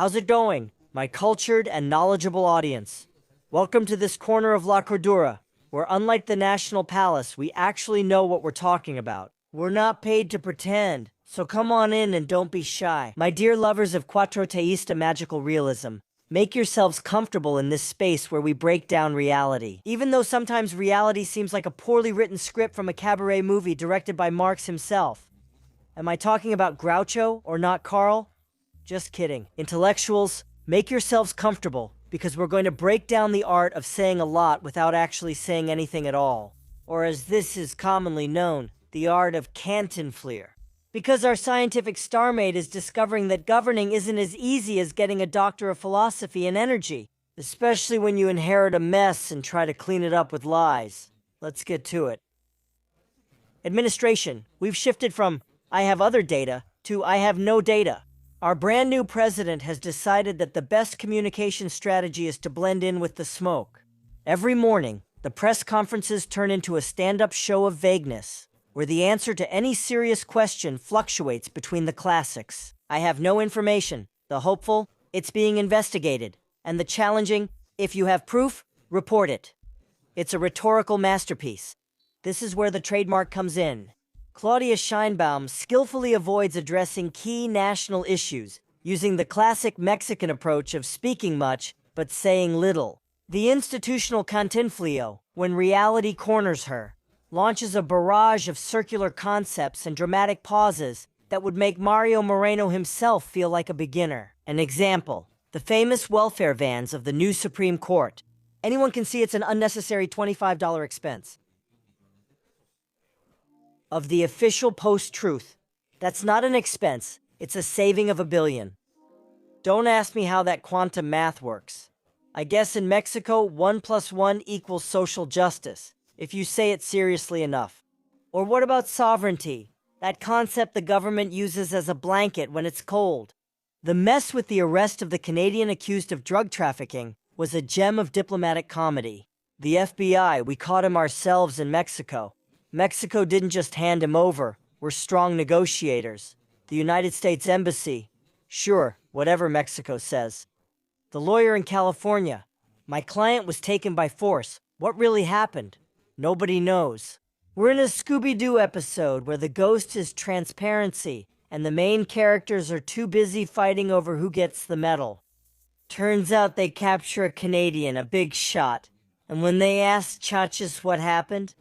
How's it going, my cultured and knowledgeable audience? Welcome to this corner of La Cordura, where unlike the National Palace, we actually know what we're talking about. We're not paid to pretend, so come on in and don't be shy. My dear lovers of quattroteísta magical realism, make yourselves comfortable in this space where we break down reality. Even though sometimes reality seems like a poorly written script from a cabaret movie directed by Marx himself. Am I talking about Groucho or not Carl? Just kidding. Intellectuals, make yourselves comfortable, because we're going to break down the art of saying a lot without actually saying anything at all. Or as this is commonly known, the art of CantinClau. Because our scientific starmate is discovering that governing isn't as easy as getting a doctor of philosophy and energy, especially when you inherit a mess and try to clean it up with lies. Let's get to it. Administration. We've shifted from I have other data to I have no data. Our brand new president has decided that the best communication strategy is to blend in with the smoke. Every morning, the press conferences turn into a stand-up show of vagueness, where the answer to any serious question fluctuates between the classics. I have no information. The hopeful, it's being investigated. And the challenging, if you have proof, report it. It's a rhetorical masterpiece. This is where the trademark comes in. Claudia Scheinbaum skillfully avoids addressing key national issues, using the classic Mexican approach of speaking much, but saying little. The institutional CantinClau, when reality corners her, launches a barrage of circular concepts and dramatic pauses that would make Mario Moreno himself feel like a beginner. An example, the famous welfare vans of the new Supreme Court. Anyone can see it's an unnecessary $25 expense. Of the official post-truth. That's not an expense, it's a saving of $1 billion. Don't ask me how that quantum math works. I guess in Mexico, 1 + 1 = social justice, if you say it seriously enough. Or what about sovereignty? That concept the government uses as a blanket when it's cold. The mess with the arrest of the Canadian accused of drug trafficking was a gem of diplomatic comedy. The FBI, we caught him ourselves in Mexico. Mexico didn't just hand him over, we're strong negotiators. The United States Embassy, sure, whatever Mexico says. The lawyer in California, my client was taken by force. What really happened? Nobody knows. We're in a Scooby-Doo episode where the ghost is transparency, and the main characters are too busy fighting over who gets the medal. Turns out they capture a Canadian, a big shot, and when they ask Chachis what happened,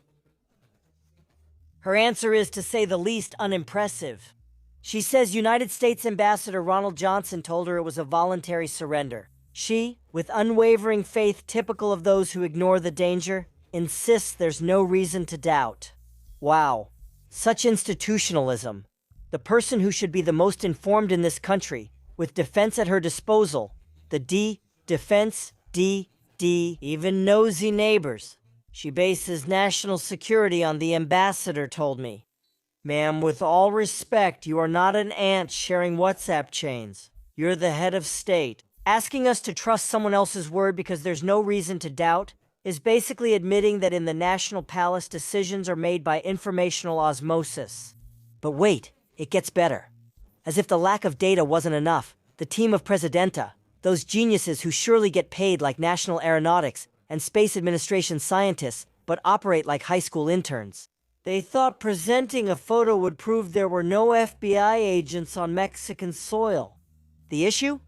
her answer is, to say the least, unimpressive. She says United States Ambassador Ronald Johnson told her it was a voluntary surrender. She, with unwavering faith typical of those who ignore the danger, insists there's no reason to doubt. Wow, such institutionalism. The person who should be the most informed in this country, with defense at her disposal, the defense, even nosy neighbors. She bases national security on the ambassador told me. Ma'am, with all respect, you are not an ant sharing WhatsApp chains. You're the head of state. Asking us to trust someone else's word because there's no reason to doubt is basically admitting that in the National Palace decisions are made by informational osmosis. But wait, it gets better. As if the lack of data wasn't enough, the team of Presidenta, those geniuses who surely get paid like National Aeronautics and Space Administration scientists, but operate like high school interns. They thought presenting a photo would prove there were no FBI agents on Mexican soil. The issue?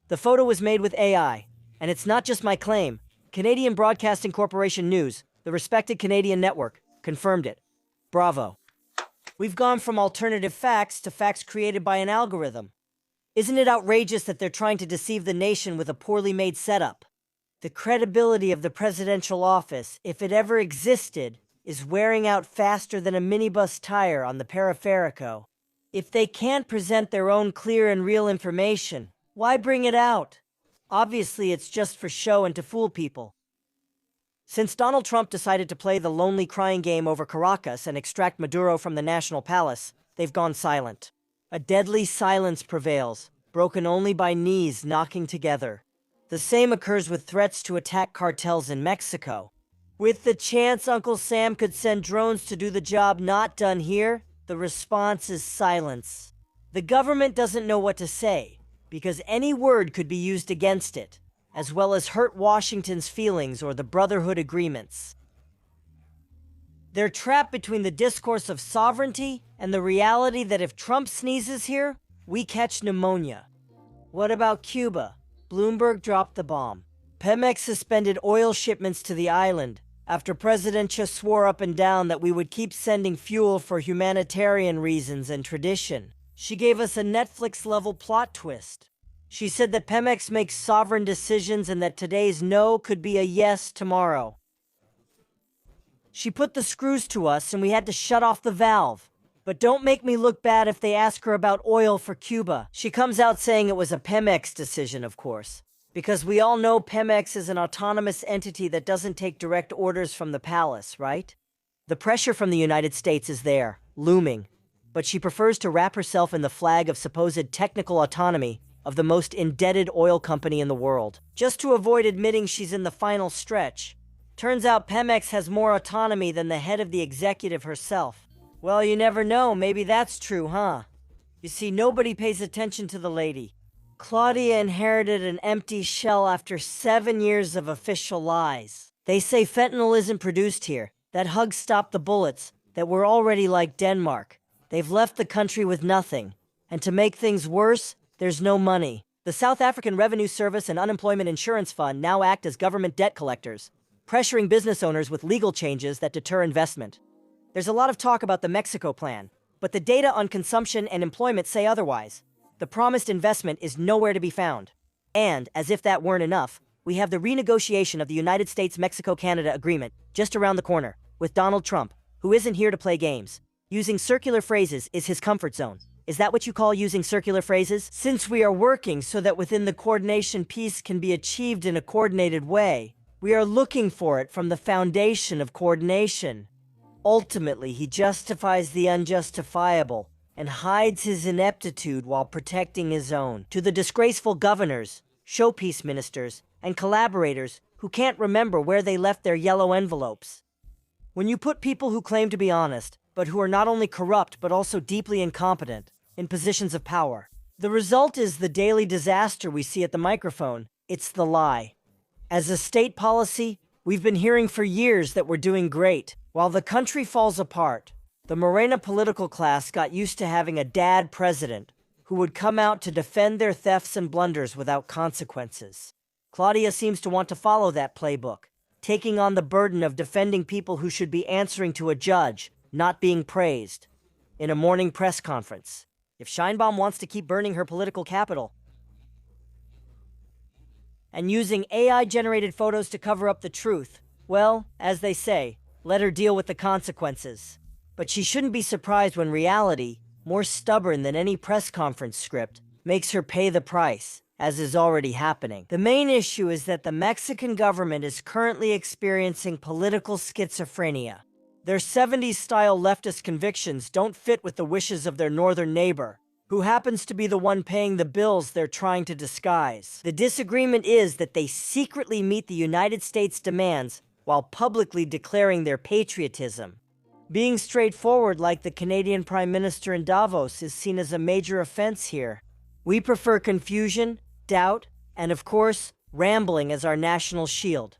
The photo was made with AI, and it's not just my claim. Canadian Broadcasting Corporation News, the respected Canadian network, confirmed it. Bravo. We've gone from alternative facts to facts created by an algorithm. Isn't it outrageous that they're trying to deceive the nation with a poorly made setup? The credibility of the presidential office, if it ever existed, is wearing out faster than a minibus tire on the periferico. If they can't present their own clear and real information, why bring it out? Obviously, it's just for show and to fool people. Since Donald Trump decided to play the lonely crying game over Caracas and extract Maduro from the National Palace, they've gone silent. A deadly silence prevails, broken only by knees knocking together. The same occurs with threats to attack cartels in Mexico. With the chance Uncle Sam could send drones to do the job not done here, the response is silence. The government doesn't know what to say. because any word could be used against it, as well as hurt Washington's feelings or the Brotherhood agreements. They're trapped between the discourse of sovereignty and the reality that if Trump sneezes here, we catch pneumonia. What about Cuba? Bloomberg dropped the bomb. Pemex suspended oil shipments to the island after President Cha swore up and down that we would keep sending fuel for humanitarian reasons and tradition. She gave us a Netflix-level plot twist. She said that Pemex makes sovereign decisions and that today's no could be a yes tomorrow. She put the screws to us and we had to shut off the valve. But don't make me look bad if they ask her about oil for Cuba. She comes out saying it was a Pemex decision, of course. Because we all know Pemex is an autonomous entity that doesn't take direct orders from the palace, right? The pressure from the United States is there, looming. But she prefers to wrap herself in the flag of supposed technical autonomy of the most indebted oil company in the world, just to avoid admitting she's in the final stretch. Turns out Pemex has more autonomy than the head of the executive herself. Well, you never know, maybe that's true, huh? You see, nobody pays attention to the lady. Claudia inherited an empty shell after 7 years of official lies. They say fentanyl isn't produced here, that hugs stop the bullets, that we're already like Denmark. They've left the country with nothing. And to make things worse, there's no money. The South African Revenue Service and Unemployment Insurance Fund now act as government debt collectors, pressuring business owners with legal changes that deter investment. There's a lot of talk about the Mexico plan, but the data on consumption and employment say otherwise. The promised investment is nowhere to be found. And, as if that weren't enough, we have the renegotiation of the United States-Mexico-Canada agreement just around the corner, with Donald Trump, who isn't here to play games. Using circular phrases is his comfort zone. Is that what you call using circular phrases? Since we are working so that within the coordination peace can be achieved in a coordinated way, we are looking for it from the foundation of coordination. Ultimately, he justifies the unjustifiable and hides his ineptitude while protecting his own. To the disgraceful governors, showpiece ministers, and collaborators who can't remember where they left their yellow envelopes. When you put people who claim to be honest, but who are not only corrupt but also deeply incompetent, in positions of power, the result is the daily disaster we see at the microphone. It's the lie. As a state policy, we've been hearing for years that we're doing great. While the country falls apart, the Morena political class got used to having a dad president who would come out to defend their thefts and blunders without consequences. Claudia seems to want to follow that playbook, taking on the burden of defending people who should be answering to a judge, not being praised. In a morning press conference, if Scheinbaum wants to keep burning her political capital and using AI-generated photos to cover up the truth, well, as they say, let her deal with the consequences. But she shouldn't be surprised when reality, more stubborn than any press conference script, makes her pay the price, as is already happening. The main issue is that the Mexican government is currently experiencing political schizophrenia. Their 70s-style leftist convictions don't fit with the wishes of their northern neighbor, who happens to be the one paying the bills they're trying to disguise. The disagreement is that they secretly meet the United States' demands while publicly declaring their patriotism. Being straightforward like the Canadian Prime Minister in Davos is seen as a major offense here. We prefer confusion, doubt, and of course, rambling as our national shield.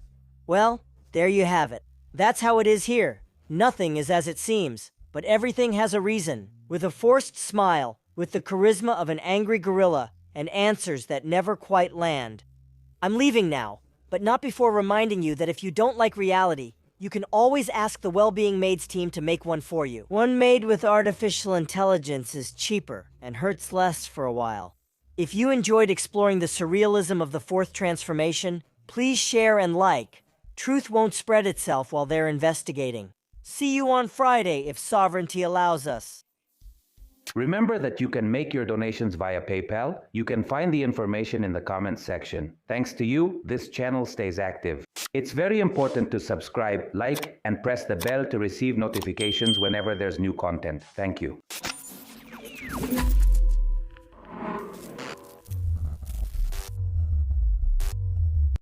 Well, there you have it. That's how it is here. Nothing is as it seems, but everything has a reason. With a forced smile, with the charisma of an angry gorilla, and answers that never quite land. I'm leaving now, but not before reminding you that if you don't like reality, you can always ask the Well-Being Maids team to make one for you. One made with artificial intelligence is cheaper and hurts less for a while. If you enjoyed exploring the surrealism of the fourth transformation, please share and like. Truth won't spread itself while they're investigating. See you on Friday if sovereignty allows us. Remember that you can make your donations via PayPal. You can find the information in the comments section. Thanks to you, this channel stays active. It's very important to subscribe, like, and press the bell to receive notifications whenever there's new content. Thank you.